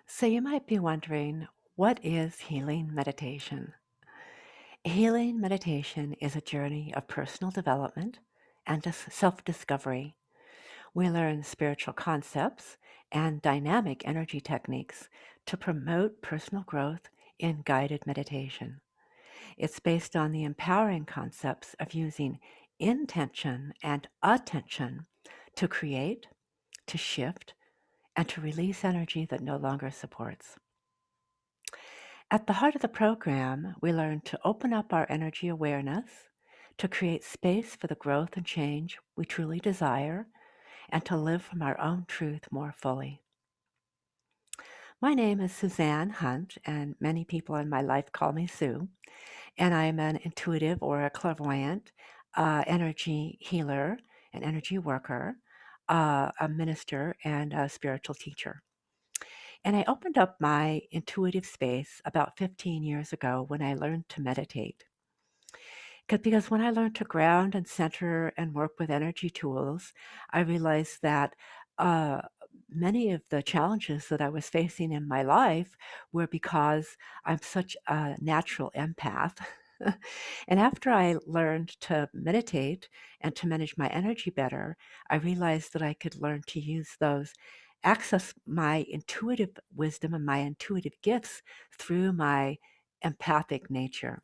So you might be wondering, what is healing meditation? Healing meditation is a journey of personal development and self-discovery. We learn spiritual concepts and dynamic energy techniques to promote personal growth in guided meditation. It's based on the empowering concepts of using intention and attention to create, to shift, and to release energy that no longer supports. At the heart of the program, we learn to open up our energy awareness, to create space for the growth and change we truly desire, and to live from our own truth more fully. My name is Suzanne Hunt, and many people in my life call me Sue, and I am an intuitive or a clairvoyant energy healer, an energy worker, a minister, and a spiritual teacher. And I opened up my intuitive space about 15 years ago when I learned to meditate. Because when I learned to ground and center and work with energy tools, I realized that uh, many of the challenges that I was facing in my life were because I'm such a natural empath. And after I learned to meditate and to manage my energy better, I realized that I could learn to use those, access my intuitive wisdom and my intuitive gifts through my empathic nature.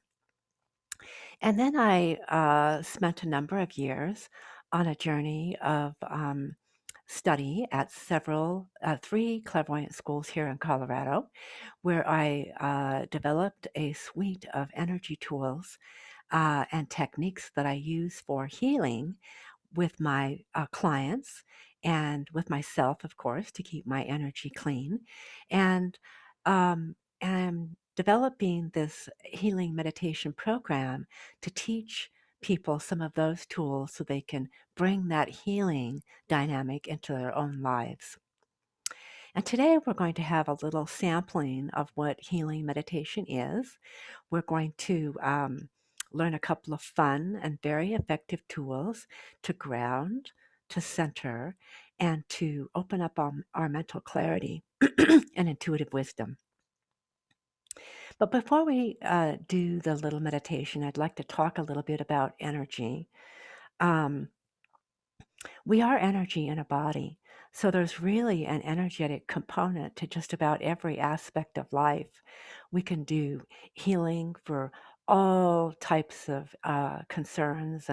And then I spent a number of years on a journey of study at three clairvoyant schools here in Colorado, where I developed a suite of energy tools and techniques that I use for healing with my clients and with myself, of course, to keep my energy clean. And I'm developing this healing meditation program to teach people some of those tools so they can bring that healing dynamic into their own lives. And today we're going to have a little sampling of what healing meditation is. We're going to learn a couple of fun and very effective tools to ground, to center, and to open up our mental clarity and intuitive wisdom. But before we do the little meditation, I'd like to talk a little bit about energy. Um, we are energy in a body. So there's really an energetic component to just about every aspect of life. We can do healing for all types of concerns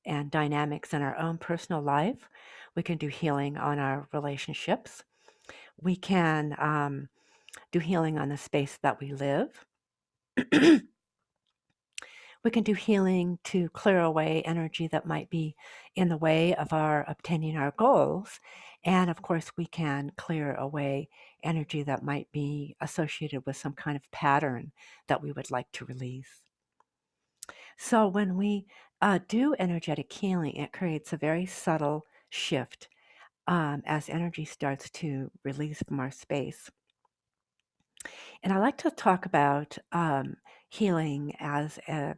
and dynamics in our own personal life. We can do healing on our relationships. We can do healing on the space that we live. We can do healing to clear away energy that might be in the way of our obtaining our goals. And of course, we can clear away energy that might be associated with some kind of pattern that we would like to release. So when we do energetic healing, it creates a very subtle shift as energy starts to release from our space. And I like to talk about healing as a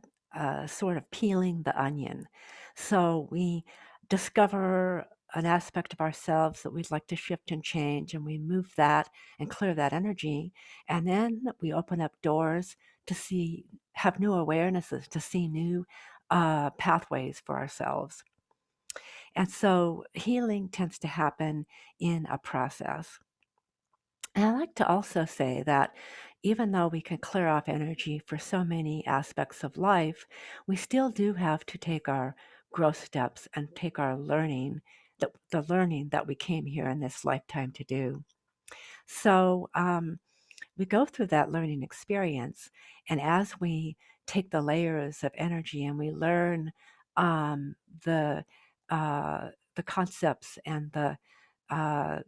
sort of peeling the onion. So we discover an aspect of ourselves that we'd like to shift and change, and we move that and clear that energy. And then we open up doors to see, have new awarenesses, to see new pathways for ourselves. And so healing tends to happen in a process. And I like to also say that even though we can clear off energy for so many aspects of life, we still do have to take our growth steps and take our learning, the learning that we came here in this lifetime to do. So we go through that learning experience, and as we take the layers of energy and we learn um, the the concepts and the uh,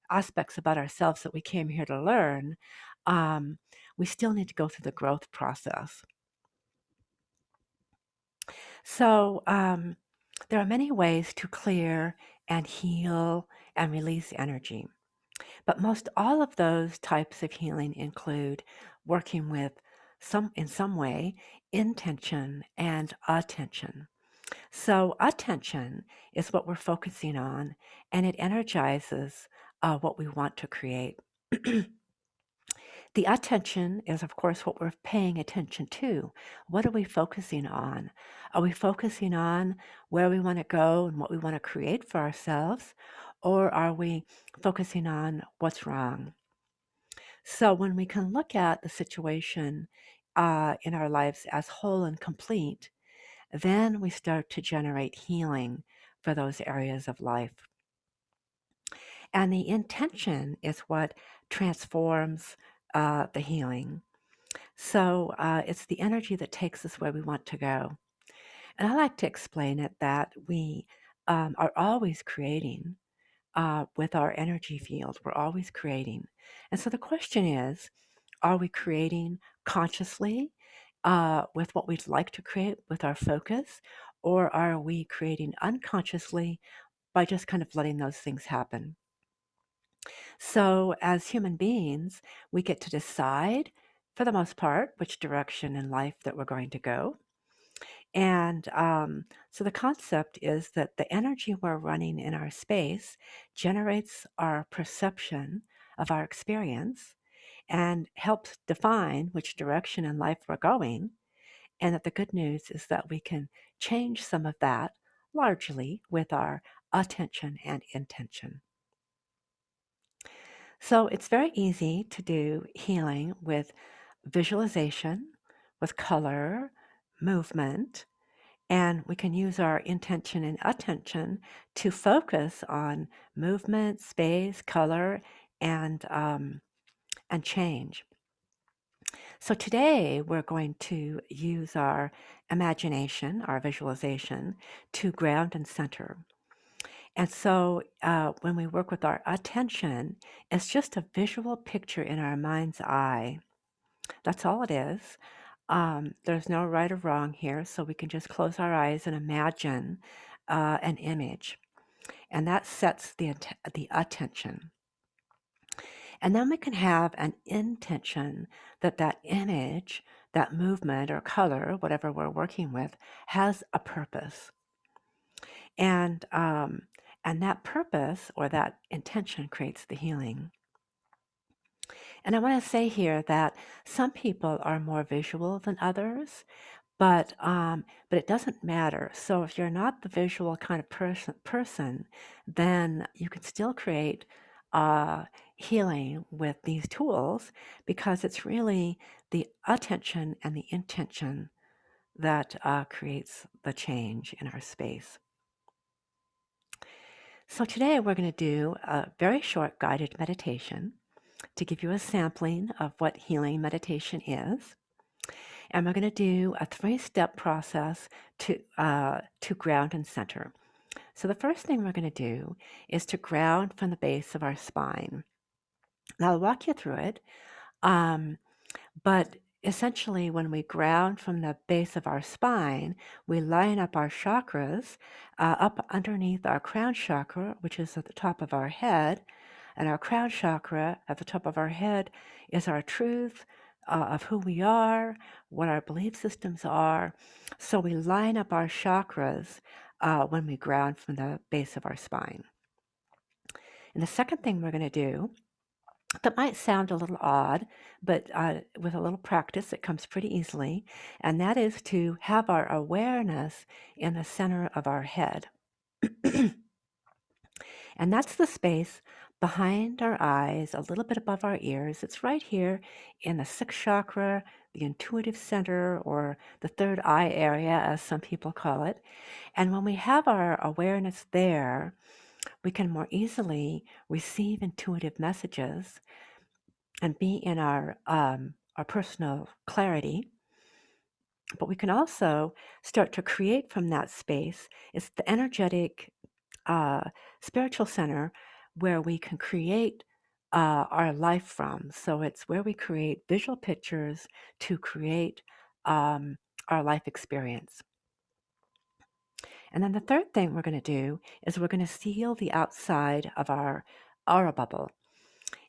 aspects about ourselves that we came here to learn, um, we still need to go through the growth process. So there are many ways to clear and heal and release energy. But most all of those types of healing include working with in some way, intention and attention. So attention is what we're focusing on, and it energizes what we want to create. The attention is, of course, what we're paying attention to. What are we focusing on? Are we focusing on where we want to go and what we want to create for ourselves? Or are we focusing on what's wrong? So when we can look at the situation in our lives as whole and complete, then we start to generate healing for those areas of life. And the intention is what transforms the healing. So it's the energy that takes us where we want to go. And I like to explain it that we are always creating with our energy field. We're always creating. And so the question is, are we creating consciously with what we'd like to create with our focus? Or are we creating unconsciously by just kind of letting those things happen? So, as human beings, we get to decide, for the most part, which direction in life that we're going to go. And so the concept is that the energy we're running in our space generates our perception of our experience and helps define which direction in life we're going. And that the good news is that we can change some of that largely with our attention and intention. So it's very easy to do healing with visualization, with color, movement, and we can use our intention and attention to focus on movement, space, color, and change. So today we're going to use our imagination, our visualization, to ground and center. And so when we work with our attention, it's just a visual picture in our mind's eye. That's all it is. There's no right or wrong here, so we can just close our eyes and imagine an image. And that sets the attention. And then we can have an intention that that image, that movement or color, whatever we're working with, has a purpose. And that purpose or that intention creates the healing. And I want to say here that some people are more visual than others, but it doesn't matter. So if you're not the visual kind of person, then you can still create healing with these tools because it's really the attention and the intention that creates the change in our space. So today we're going to do a very short guided meditation to give you a sampling of what healing meditation is. And we're going to do a 3-step process to ground and center. So the first thing we're going to do is to ground from the base of our spine. Now I'll walk you through it, but essentially when we ground from the base of our spine, we line up our chakras up underneath our crown chakra, which is at the top of our head. And our crown chakra at the top of our head is our truth of who we are, what our belief systems are. So we line up our chakras when we ground from the base of our spine. And the second thing we're going to do, that might sound a little odd, but with a little practice, it comes pretty easily, and that is to have our awareness in the center of our head. And that's the space behind our eyes, a little bit above our ears. It's right here in the sixth chakra, the intuitive center, or the third eye area, as some people call it. And when we have our awareness there, we can more easily receive intuitive messages and be in our personal clarity. But we can also start to create from that space. It's the energetic spiritual center where we can create our life from. So it's where we create visual pictures to create our life experience. And then the third thing we're going to do is we're going to seal the outside of our aura bubble.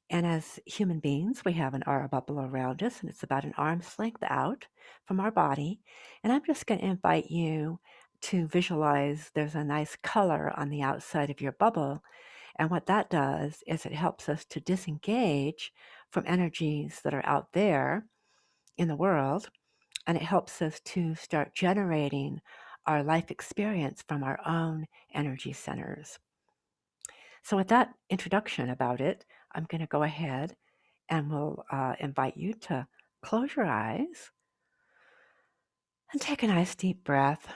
And as human beings, we have an aura bubble around us, and it's about an arm's length out from our body. And I'm just going to invite you to visualize there's a nice color on the outside of your bubble. And what that does is it helps us to disengage from energies that are out there in the world, and it helps us to start generating our life experience from our own energy centers. So, with that introduction about it, I'm going to go ahead and we'll invite you to close your eyes and take a nice deep breath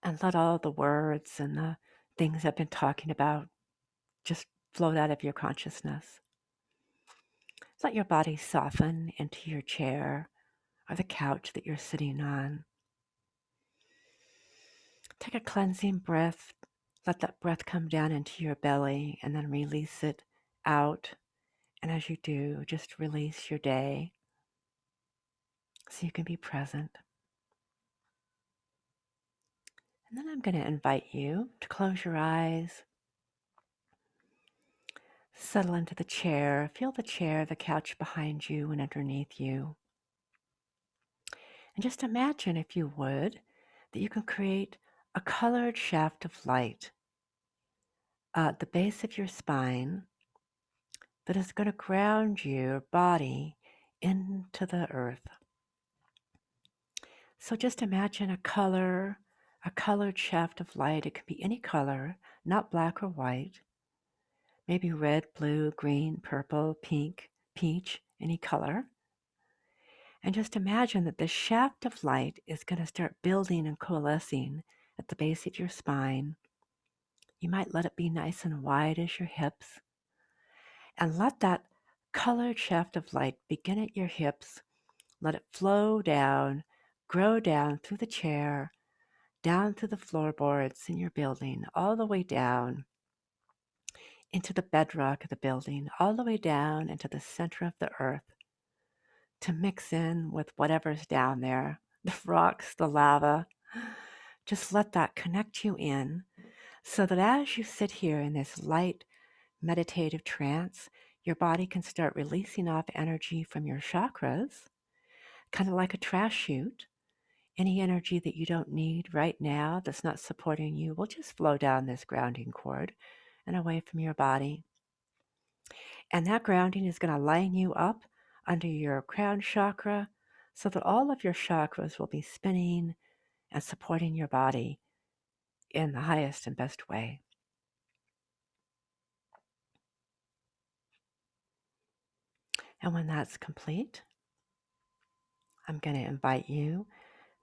and let all the words and the things I've been talking about just float out of your consciousness. Let your body soften into your chair or the couch that you're sitting on. Take a cleansing breath. Let that breath come down into your belly and then release it out. And as you do, just release your day so you can be present. And then I'm going to invite you to close your eyes, settle into the chair, feel the chair, the couch behind you and underneath you. And just imagine, if you would, that you can create a colored shaft of light at the base of your spine that is going to ground your body into the earth. So just imagine a colored shaft of light. It could be any color, not black or white. Maybe red, blue, green, purple, pink, peach, any color. And just imagine that this shaft of light is going to start building and coalescing at the base of your spine. You might let it be nice and wide as your hips. And let that colored shaft of light begin at your hips. Let it flow down, grow down through the chair, down through the floorboards in your building, all the way down into the bedrock of the building, all the way down into the center of the earth, to mix in with whatever's down there, the rocks, the lava. Just let that connect you in so that as you sit here in this light meditative trance, your body can start releasing off energy from your chakras, kind of like a trash chute. Any energy that you don't need right now that's not supporting you will just flow down this grounding cord and away from your body. And that grounding is going to line you up under your crown chakra so that all of your chakras will be spinning and supporting your body in the highest and best way. And when that's complete, I'm going to invite you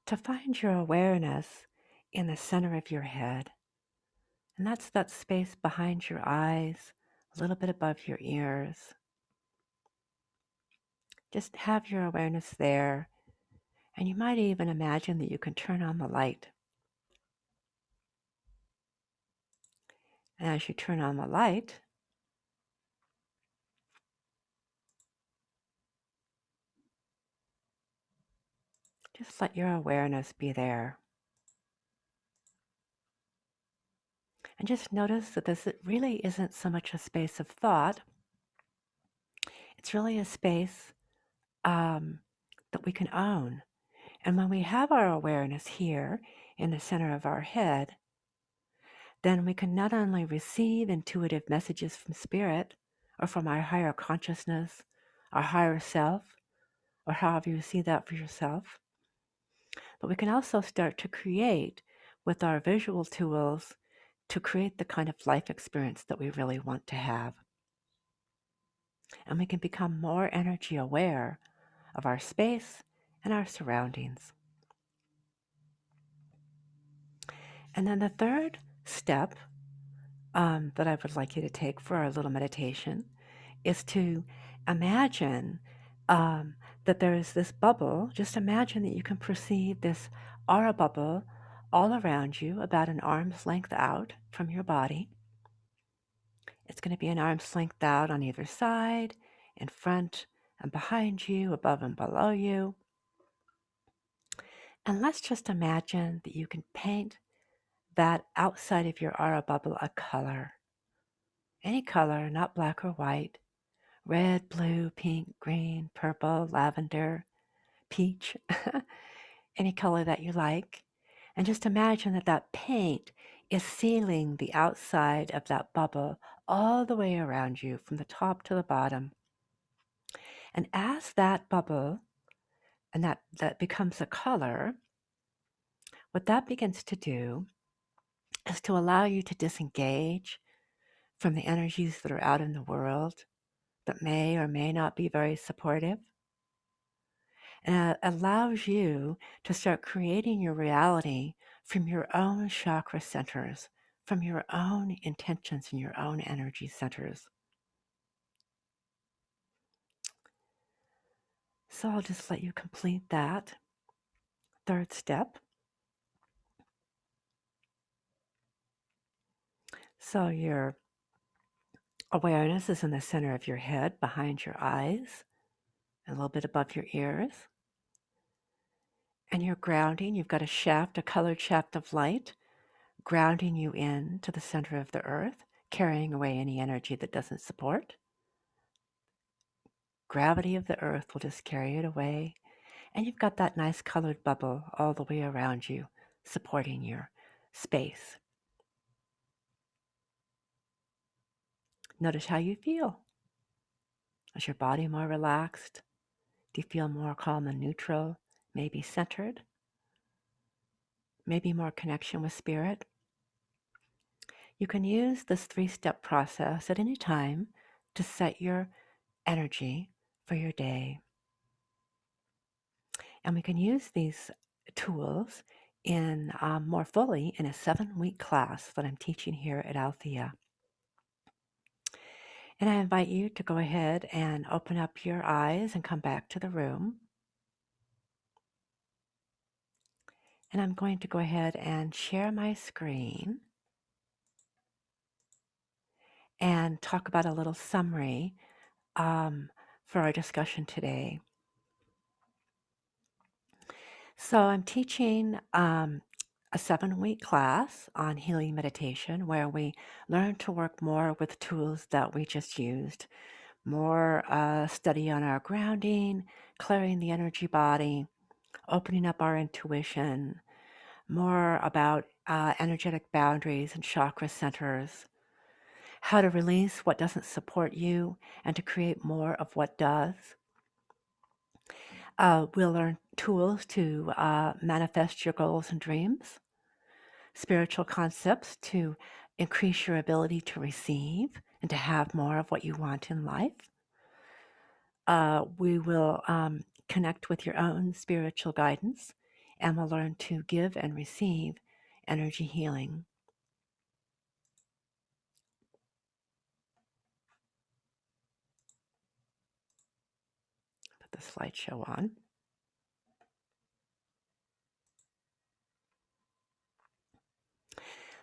to find your awareness in the center of your head. And that's that space behind your eyes, a little bit above your ears. Just have your awareness there. And you might even imagine that you can turn on the light. And as you turn on the light, just let your awareness be there. And just notice that this really isn't so much a space of thought. It's really a space that we can own. And when we have our awareness here in the center of our head, then we can not only receive intuitive messages from spirit or from our higher consciousness, our higher self, or however you see that for yourself, but we can also start to create with our visual tools to create the kind of life experience that we really want to have. And we can become more energy aware of our space and our surroundings. And then the third step that I would like you to take for our little meditation is to imagine that there is this bubble. Just imagine that you can perceive this aura bubble all around you, about an arm's length out from your body. It's going to be an arm's length out on either side, in front and behind you, above and below you. And let's just imagine that you can paint that outside of your aura bubble a color. Any color, not black or white. Red, blue, pink, green, purple, lavender, peach, any color that you like. And just imagine that that paint is sealing the outside of that bubble all the way around you from the top to the bottom. And as that bubble and that becomes a color, what that begins to do is to allow you to disengage from the energies that are out in the world that may or may not be very supportive. And it allows you to start creating your reality from your own chakra centers, from your own intentions and your own energy centers. So I'll just let you complete that third step. So your awareness is in the center of your head, behind your eyes, a little bit above your ears. And you're grounding. You've got a shaft, a colored shaft of light, grounding you in to the center of the earth, carrying away any energy that doesn't support. Gravity of the earth will just carry it away. And you've got that nice colored bubble all the way around you, supporting your space. Notice how you feel. Is your body more relaxed? Do you feel more calm and neutral? Maybe centered? Maybe more connection with spirit? You can use this 3-step process at any time to set your energy for your day. And we can use these tools in more fully in a 7-week class that I'm teaching here at Althea. And I invite you to go ahead and open up your eyes and come back to the room. And I'm going to go ahead and share my screen and talk about a little summary for our discussion today. So I'm teaching a 7-week class on healing meditation where we learn to work more with tools that we just used, more study on our grounding, clearing the energy body, opening up our intuition, more about energetic boundaries and chakra centers, how to release what doesn't support you and to create more of what does. We'll learn tools to manifest your goals and dreams, spiritual concepts to increase your ability to receive and to have more of what you want in life. We will connect with your own spiritual guidance and we'll learn to give and receive energy healing. Put the slideshow on.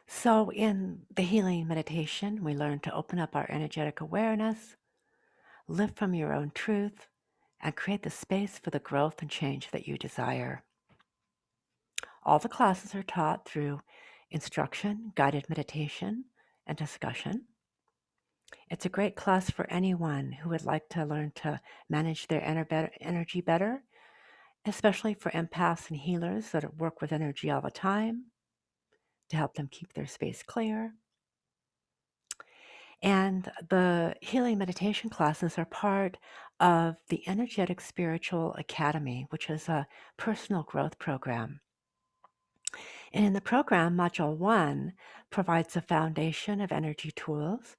So, in the healing meditation, we learn to open up our energetic awareness, live from your own truth, and create the space for the growth and change that you desire. All the classes are taught through instruction, guided meditation, and discussion. It's a great class for anyone who would like to learn to manage their energy better, especially for empaths and healers that work with energy all the time, to help them keep their space clear. And the healing meditation classes are part of the Energetic Spiritual Academy, which is a personal growth program. And in the program, Module 1 provides a foundation of energy tools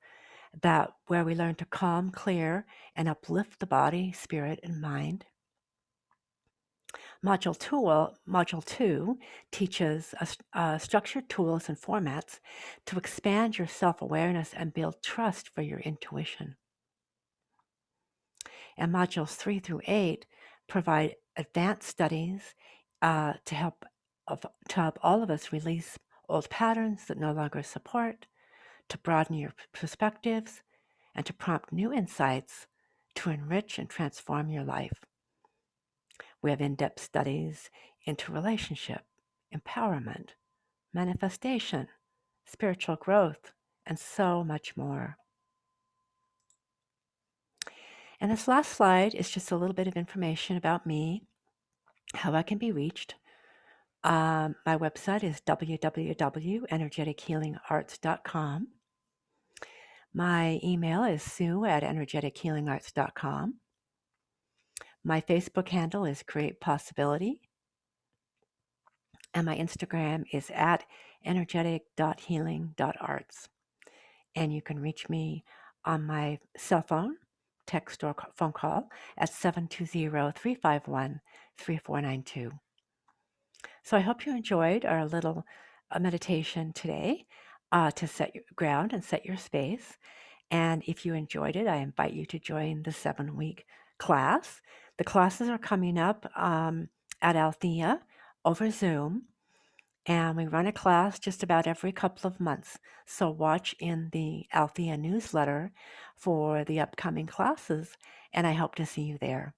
that where we learn to calm, clear, and uplift the body, spirit, and mind. Module 2 teaches structured tools and formats to expand your self-awareness and build trust for your intuition. And modules 3 through 8 provide advanced studies to help all of us release old patterns that no longer support, to broaden your perspectives, and to prompt new insights to enrich and transform your life. We have in-depth studies into relationship, empowerment, manifestation, spiritual growth, and so much more. And this last slide is just a little bit of information about me, how I can be reached. My website is www.energetichealingarts.com. My email is sue@energetichealingarts.com. My Facebook handle is Create Possibility, and my Instagram is at energetic.healing.arts. And you can reach me on my cell phone, text, or phone call at 720-351-3492. So I hope you enjoyed our little meditation today to set your ground and set your space. And if you enjoyed it, I invite you to join the 7-week class. The classes are coming up at Althea over Zoom, and we run a class just about every couple of months. So watch in the Althea newsletter for the upcoming classes, and I hope to see you there.